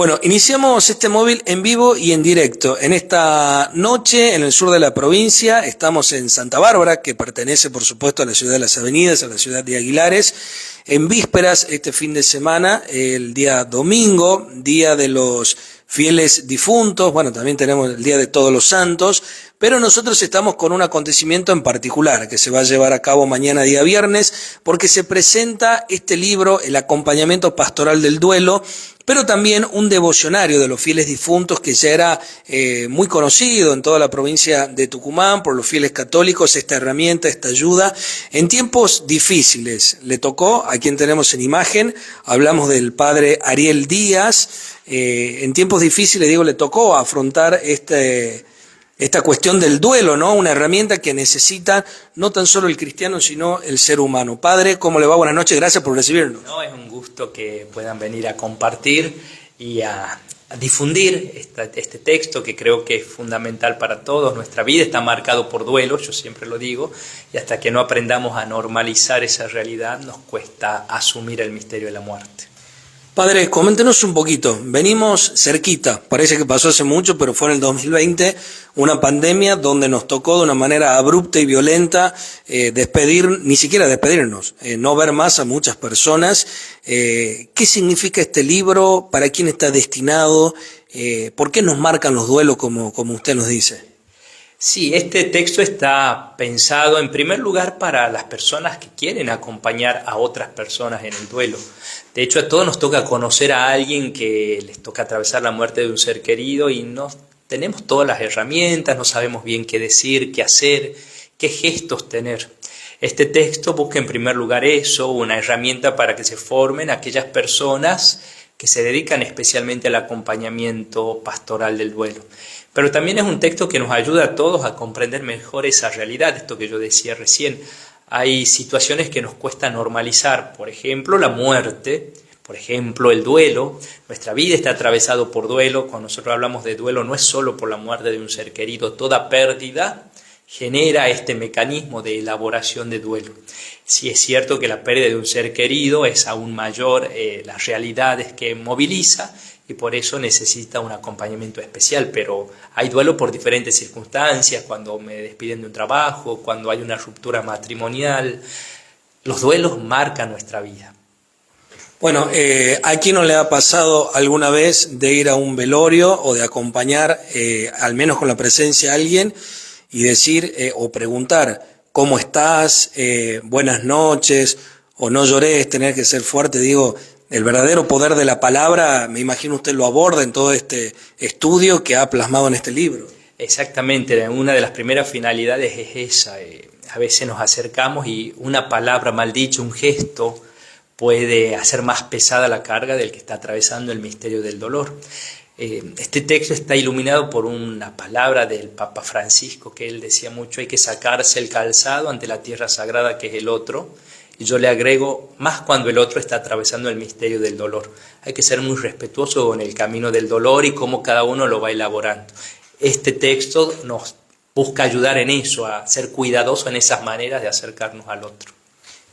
Bueno, iniciamos este móvil en vivo y en directo. En esta noche, en el sur de la provincia, estamos en Santa Bárbara, que pertenece, por supuesto, a la ciudad de las Avenidas, a la ciudad de Aguilares. En vísperas, este fin de semana, el día domingo, día de los fieles difuntos, bueno, también tenemos el Día de Todos los Santos, pero nosotros estamos con un acontecimiento en particular que se va a llevar a cabo mañana día viernes, porque se presenta este libro, El acompañamiento pastoral del duelo, pero también un devocionario de los fieles difuntos que ya era muy conocido en toda la provincia de Tucumán por los fieles católicos, esta herramienta, esta ayuda, en tiempos difíciles. Le tocó, a quien tenemos en imagen, hablamos del padre Ariel Díaz, en tiempos difíciles, digo, le tocó afrontar esta cuestión del duelo, ¿no? Una herramienta que necesita no tan solo el cristiano, sino el ser humano. Padre, ¿cómo le va? Buenas noches, gracias por recibirnos. No, es un gusto que puedan venir a compartir y a difundir este texto que creo que es fundamental para todos. Nuestra vida está marcado por duelo, yo siempre lo digo, y hasta que no aprendamos a normalizar esa realidad nos cuesta asumir el misterio de la muerte. Padre, coméntenos un poquito. Venimos cerquita, parece que pasó hace mucho, pero fue en el 2020, una pandemia donde nos tocó de una manera abrupta y violenta ni siquiera despedirnos, no ver más a muchas personas. ¿Qué significa este libro? ¿Para quién está destinado? ¿Por qué nos marcan los duelos como usted nos dice? Sí, este texto está pensado en primer lugar para las personas que quieren acompañar a otras personas en el duelo. De hecho, a todos nos toca conocer a alguien que les toca atravesar la muerte de un ser querido y no tenemos todas las herramientas, no sabemos bien qué decir, qué hacer, qué gestos tener. Este texto busca en primer lugar eso, una herramienta para que se formen aquellas personas que se dedican especialmente al acompañamiento pastoral del duelo. Pero también es un texto que nos ayuda a todos a comprender mejor esa realidad, esto que yo decía recién. Hay situaciones que nos cuesta normalizar, por ejemplo, la muerte, por ejemplo, el duelo. Nuestra vida está atravesado por duelo. Cuando nosotros hablamos de duelo no es solo por la muerte de un ser querido, toda pérdida genera este mecanismo de elaboración de duelo. Sí es cierto que la pérdida de un ser querido es aún mayor, las realidades que moviliza, y por eso necesita un acompañamiento especial, pero hay duelo por diferentes circunstancias, cuando me despiden de un trabajo, cuando hay una ruptura matrimonial. Los duelos marcan nuestra vida. Bueno, ¿a quién no le ha pasado alguna vez de ir a un velorio o de acompañar, al menos con la presencia de alguien, y decir o preguntar, ¿cómo estás? Buenas noches, o no llores, tener que ser fuerte? Digo, el verdadero poder de la palabra, me imagino usted lo aborda en todo este estudio que ha plasmado en este libro. Exactamente, una de las primeras finalidades es esa. A veces nos acercamos y una palabra mal dicha, un gesto, puede hacer más pesada la carga del que está atravesando el misterio del dolor. Este texto está iluminado por una palabra del Papa Francisco, que él decía mucho: hay que sacarse el calzado ante la tierra sagrada que es el otro. Y yo le agrego, más cuando el otro está atravesando el misterio del dolor. Hay que ser muy respetuoso con el camino del dolor y cómo cada uno lo va elaborando. Este texto nos busca ayudar en eso, a ser cuidadoso en esas maneras de acercarnos al otro.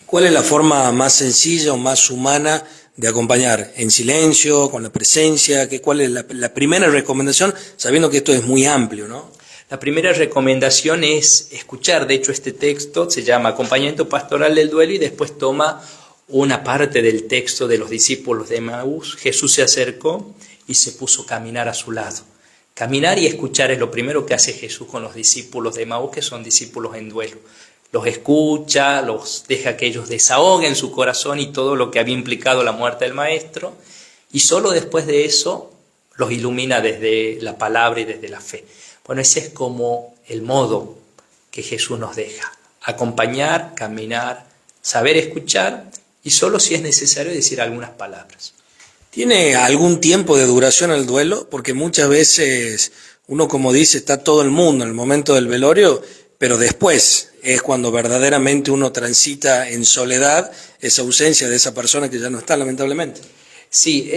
¿Cuál es la forma más sencilla o más humana de acompañar? ¿En silencio, con la presencia? ¿Cuál es la primera recomendación, sabiendo que esto es muy amplio, ¿no? La primera recomendación es escuchar. De hecho, este texto se llama Acompañamiento Pastoral del Duelo y después toma una parte del texto de los discípulos de Emaús. Jesús se acercó y se puso a caminar a su lado. Caminar y escuchar es lo primero que hace Jesús con los discípulos de Emaús, que son discípulos en duelo. Los escucha, los deja que ellos desahoguen su corazón y todo lo que había implicado la muerte del Maestro, y solo después de eso los ilumina desde la palabra y desde la fe. Bueno, ese es como el modo que Jesús nos deja: acompañar, caminar, saber escuchar y solo si es necesario decir algunas palabras. ¿Tiene algún tiempo de duración el duelo? Porque muchas veces uno, como dice, está todo el mundo en el momento del velorio, pero después es cuando verdaderamente uno transita en soledad esa ausencia de esa persona que ya no está, lamentablemente. Sí,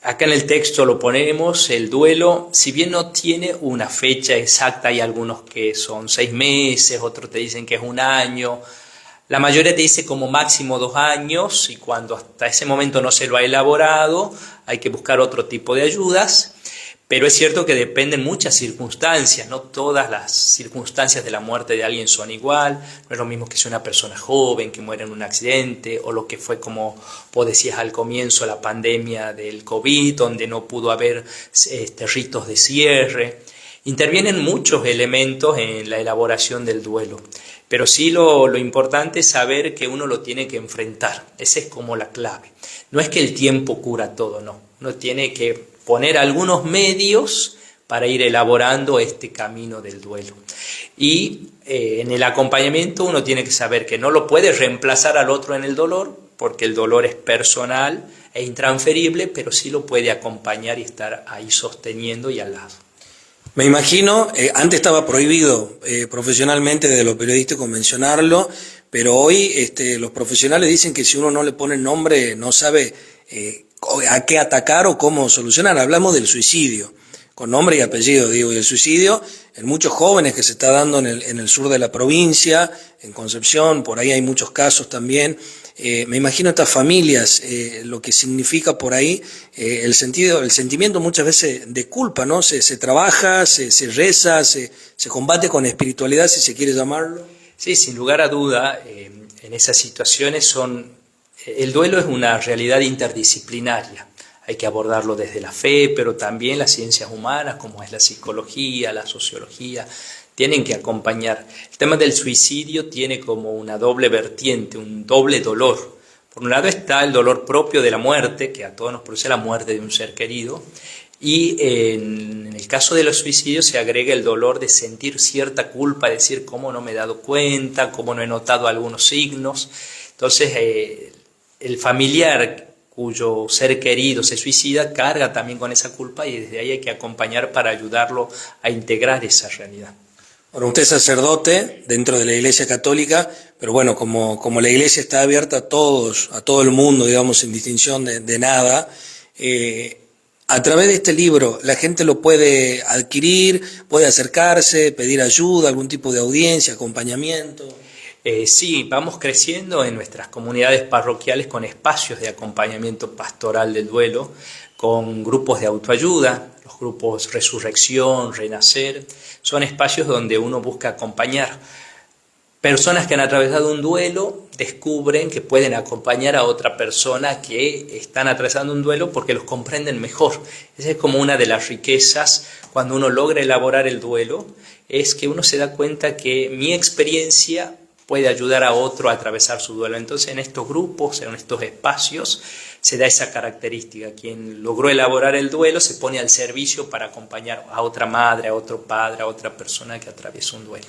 acá en el texto lo ponemos, el duelo, si bien no tiene una fecha exacta, hay algunos que son 6 meses, otros te dicen que es 1 año, la mayoría te dice como máximo 2 años, y cuando hasta ese momento no se lo ha elaborado, hay que buscar otro tipo de ayudas. Pero es cierto que dependen muchas circunstancias, no todas las circunstancias de la muerte de alguien son igual, no es lo mismo que sea una persona joven que muere en un accidente, o lo que fue, como vos decías al comienzo, la pandemia del COVID, donde no pudo haber ritos de cierre. Intervienen muchos elementos en la elaboración del duelo, pero sí lo importante es saber que uno lo tiene que enfrentar, esa es como la clave. No es que el tiempo cura todo, no, uno tiene que poner algunos medios para ir elaborando este camino del duelo. Y en el acompañamiento uno tiene que saber que no lo puede reemplazar al otro en el dolor, porque el dolor es personal e intransferible, pero sí lo puede acompañar y estar ahí sosteniendo y al lado. Me imagino, antes estaba prohibido profesionalmente de lo periodístico mencionarlo, pero hoy los profesionales dicen que si uno no le pone nombre no sabe a qué atacar o cómo solucionar. Hablamos del suicidio, con nombre y apellido, digo, y el suicidio en muchos jóvenes que se está dando en el sur de la provincia, en Concepción, por ahí hay muchos casos también. Me imagino estas familias, lo que significa por ahí el sentimiento muchas veces de culpa, ¿no? Se trabaja, se reza, se combate con espiritualidad, si se quiere llamarlo. Sí, sin lugar a duda, en esas situaciones el duelo es una realidad interdisciplinaria. Hay que abordarlo desde la fe, pero también las ciencias humanas, como es la psicología, la sociología, tienen que acompañar. El tema del suicidio tiene como una doble vertiente, un doble dolor. Por un lado está el dolor propio de la muerte, que a todos nos produce la muerte de un ser querido, y en el caso de los suicidios se agrega el dolor de sentir cierta culpa, decir cómo no me he dado cuenta, cómo no he notado algunos signos. Entonces, el familiar cuyo ser querido se suicida carga también con esa culpa y desde ahí hay que acompañar para ayudarlo a integrar esa realidad. Bueno, usted es sacerdote dentro de la Iglesia Católica, pero bueno, como la Iglesia está abierta a todos, a todo el mundo, digamos, sin distinción de nada, a través de este libro la gente lo puede adquirir, puede acercarse, pedir ayuda, algún tipo de audiencia, acompañamiento. Sí, vamos creciendo en nuestras comunidades parroquiales con espacios de acompañamiento pastoral del duelo, con grupos de autoayuda, los grupos Resurrección, Renacer, son espacios donde uno busca acompañar. Personas que han atravesado un duelo descubren que pueden acompañar a otra persona que están atravesando un duelo porque los comprenden mejor. Esa es como una de las riquezas cuando uno logra elaborar el duelo, es que uno se da cuenta que mi experiencia puede ayudar a otro a atravesar su duelo. Entonces en estos grupos, en estos espacios, se da esa característica. Quien logró elaborar el duelo se pone al servicio para acompañar a otra madre, a otro padre, a otra persona que atraviesa un duelo.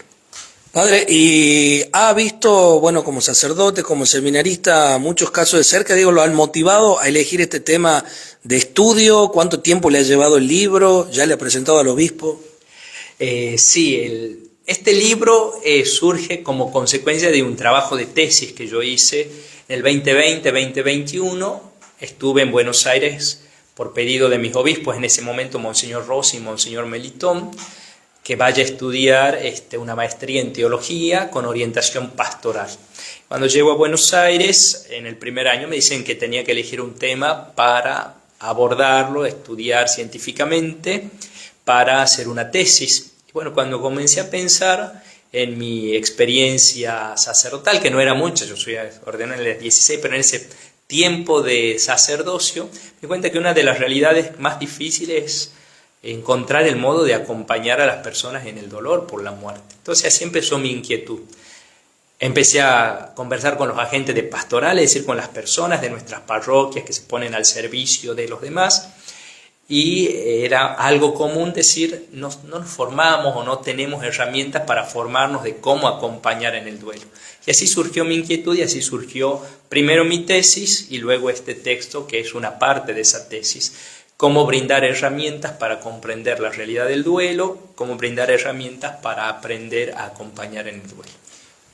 Padre, ¿y ha visto, bueno, como sacerdote, como seminarista, muchos casos de cerca? Digo, ¿lo han motivado a elegir este tema de estudio? ¿Cuánto tiempo le ha llevado el libro? ¿Ya le ha presentado al obispo? Sí, este libro surge como consecuencia de un trabajo de tesis que yo hice en el 2020-2021. Estuve en Buenos Aires por pedido de mis obispos, en ese momento Monseñor Rossi y Monseñor Melitón, que vaya a estudiar una maestría en teología con orientación pastoral. Cuando llego a Buenos Aires, en el primer año me dicen que tenía que elegir un tema para abordarlo, estudiar científicamente, para hacer una tesis. Y bueno, cuando comencé a pensar en mi experiencia sacerdotal, que no era mucha, yo soy ordenado en el 16, pero en ese tiempo de sacerdocio, me di cuenta que una de las realidades más difíciles es encontrar el modo de acompañar a las personas en el dolor por la muerte. Entonces así empezó mi inquietud. Empecé a conversar con los agentes de pastoral, es decir, con las personas de nuestras parroquias que se ponen al servicio de los demás, y era algo común decir, no nos formamos o no tenemos herramientas para formarnos de cómo acompañar en el duelo. Y así surgió mi inquietud y así surgió primero mi tesis y luego este texto que es una parte de esa tesis. Cómo brindar herramientas para comprender la realidad del duelo, cómo brindar herramientas para aprender a acompañar en el duelo.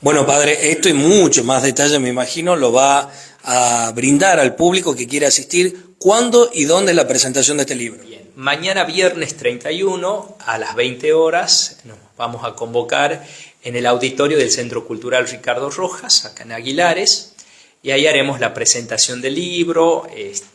Bueno, padre, esto y mucho más detalle, me imagino, lo va a brindar al público que quiere asistir. ¿Cuándo y dónde es la presentación de este libro? Bien, mañana viernes 31 a las 20 horas nos vamos a convocar en el auditorio del Centro Cultural Ricardo Rojas, acá en Aguilares, y ahí haremos la presentación del libro.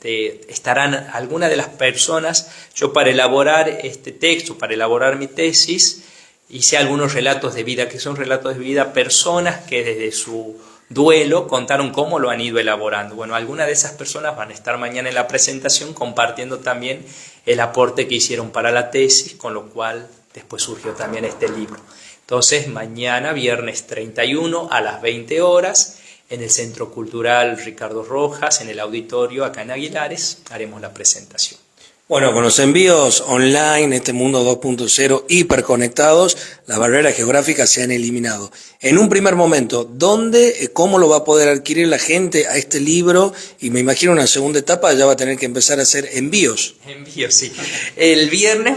Estarán algunas de las personas. Yo, para elaborar este texto, para elaborar mi tesis, hice algunos relatos de vida, que son relatos de vida, personas que desde su duelo contaron cómo lo han ido elaborando. Bueno, algunas de esas personas van a estar mañana en la presentación compartiendo también el aporte que hicieron para la tesis, con lo cual después surgió también este libro. Entonces, mañana, viernes 31 a las 20 horas, en el Centro Cultural Ricardo Rojas, en el auditorio acá en Aguilares, haremos la presentación. Bueno, con los envíos online, este mundo 2.0 hiperconectados, las barreras geográficas se han eliminado. En un primer momento, ¿dónde, cómo lo va a poder adquirir la gente a este libro? Y me imagino una segunda etapa ya va a tener que empezar a hacer envíos. Envíos, sí. El viernes,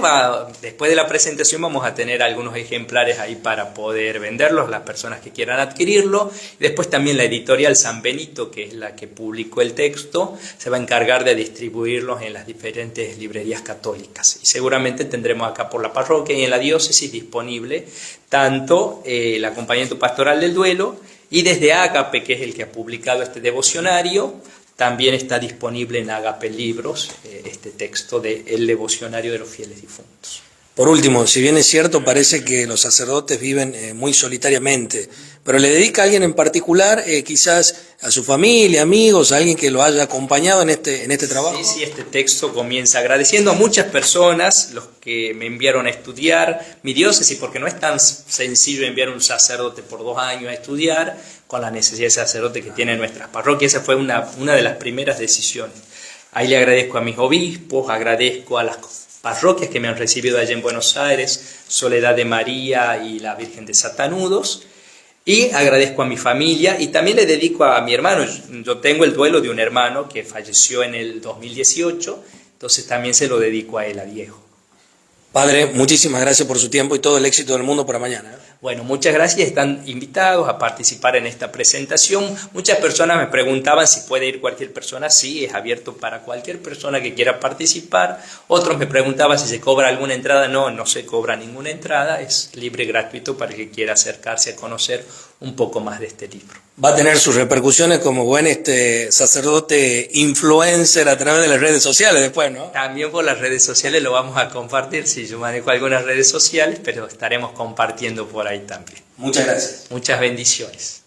después de la presentación, vamos a tener algunos ejemplares ahí para poder venderlos, las personas que quieran adquirirlo. Después también la editorial San Benito, que es la que publicó el texto, se va a encargar de distribuirlos en las diferentes librerías católicas, y seguramente tendremos acá por la parroquia y en la diócesis disponible tanto el acompañamiento pastoral del duelo, y desde Ágape, que es el que ha publicado este devocionario, también está disponible en Ágape Libros este texto de El devocionario de los fieles difuntos. Por último, si bien es cierto, parece que los sacerdotes viven muy solitariamente, pero ¿le dedica a alguien en particular, quizás a su familia, amigos, a alguien que lo haya acompañado en este trabajo? Sí, este texto comienza agradeciendo a muchas personas, los que me enviaron a estudiar mi diócesis, porque no es tan sencillo enviar un sacerdote por 2 años a estudiar, con la necesidad de sacerdote que tienen nuestras parroquias. Esa fue una de las primeras decisiones. Ahí le agradezco a mis obispos, agradezco a las parroquias que me han recibido allá en Buenos Aires, Soledad de María y la Virgen de Satanudos, y agradezco a mi familia, y también le dedico a mi hermano. Yo tengo el duelo de un hermano que falleció en el 2018, entonces también se lo dedico a él, a Diego. Padre, muchísimas gracias por su tiempo y todo el éxito del mundo para mañana. Bueno, muchas gracias. Están invitados a participar en esta presentación. Muchas personas me preguntaban si puede ir cualquier persona. Sí, es abierto para cualquier persona que quiera participar. Otros me preguntaban si se cobra alguna entrada. No, no se cobra ninguna entrada. Es libre y gratuito para el que quiera acercarse a conocer un poco más de este libro. Va a tener sus repercusiones como buen sacerdote influencer a través de las redes sociales después, ¿no? También por las redes sociales lo vamos a compartir. Sí, yo manejo algunas redes sociales, pero estaremos compartiendo por ahí también. Muchas gracias. Muchas bendiciones.